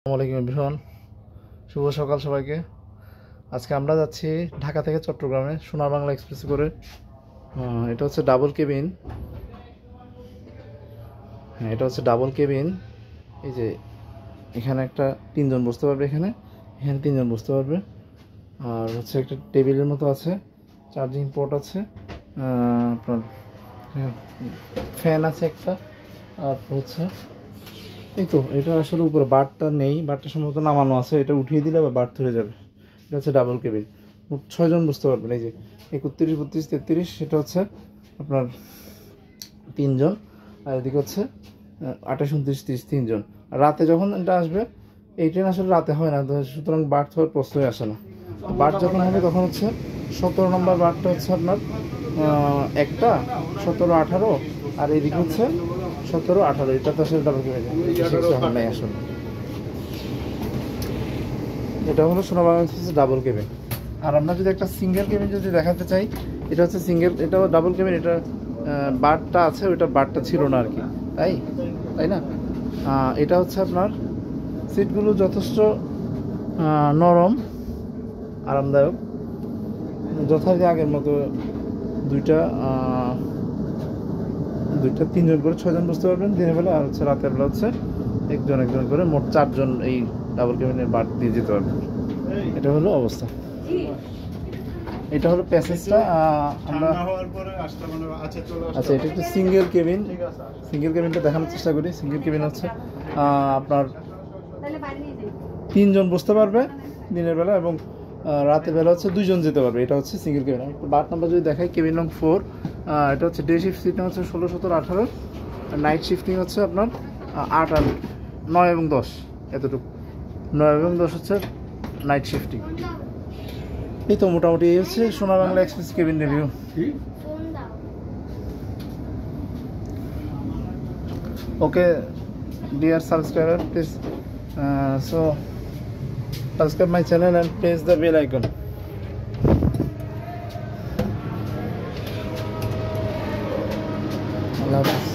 আসসালামু আলাইকুম এভরিওয়ান, শুভ সকাল সবাইকে। আজকে আমরা যাচ্ছি ঢাকা থেকে চট্টগ্রামে সোনার বাংলা এক্সপ্রেসে করে। এটা হচ্ছে ডাবল কেবিন। হ্যাঁ, এটা হচ্ছে ডাবল কেবিন। এই যে এখানে একটা তিনজন বসতে পারবে, এখানে এখানে তিনজন বসতে পারবে। আর হচ্ছে একটা টেবিলের মতো আছে, চার্জিং পোর্ট আছে, আপনার ফ্যান আছে একটা। আর হচ্ছে এই তো এটা আসলে উপরে বারটা নেই, বারটা সম্ভবত নামানো আছে, এটা উঠিয়ে দিলে আবার বার ধরে যাবে। এটা হচ্ছে ডাবল কেবিন, মোট 6 জন বুঝতে পারবেন। এই যে 31, 32, 33, সেটা হচ্ছে আপনার 3 জন। আর এদিকে হচ্ছে 28, 29, 30, 3 জন। আর রাতে যখন এটা আসবে, এই ট্রেন আসলে রাতে হয় না, সুতরাং বার্থ হওয়ার প্রশ্নই আসে না। বার্থ যখন হবে তখন হচ্ছে 17 নম্বর বার্থটা হচ্ছে আপনার একটা 17, 18, আর এদিকে হচ্ছে 17, 18। এটা তো আসলে ডাবল কেবিন নেই আসলে। এটা হলো সোনার বাংলা এক্সপ্রেসের ডাবল কেবিন। আর আমরা যদি একটা সিঙ্গেল কেবিন যদি দেখাতে চাই, এটা হচ্ছে সিঙ্গেল, এটাও ডাবল কেবিন। এটা বারটা আছে, ওইটা বারটা ছিল না আর কি, তাই না। এটা হচ্ছে আপনার সিটগুলো যথেষ্ট নরম, আরামদায়ক, যথারীতি আগের মতো। দুইটা 3জন করে 6 জন বসতে পারবেন দিনের বেলা, আর হচ্ছে রাতের বেলা হচ্ছে একজন করে মোট 4 জন এই ডাবল কেবিনের বার্থ দিয়ে যেতে পারবেন। এটা হলো অবস্থা। এটা হলো প্যাসেজটা। আমরা আচ্ছা, এটা একটু সিঙ্গেল কেবিন। সিঙ্গেল কেবিনটা দেখানোর চেষ্টা করি। সিঙ্গেল কেবিন হচ্ছে আপনার 3জন বসতে পারবে দিনের বেলা, এবং রাতের বেলা হচ্ছে 2জন যেতে পারবে। এটা হচ্ছে সিঙ্গেল কেবিন। বার্থ নাম্বার যদি দেখাই, কেবিন নং 4। এটা হচ্ছে ডে শিফট সিটিং হচ্ছে 16, 17, 18। নাইট শিফটিং হচ্ছে আপনার 8 আর 9 এবং 10, এতটুকু। 9 এবং 10 হচ্ছে নাইট শিফটিং। এই তো মোটামুটি এই হচ্ছে সোনার Bangla express cabin review. Okay dear subscriber, please subscribe my channel and press the bell icon. Allah Hafiz.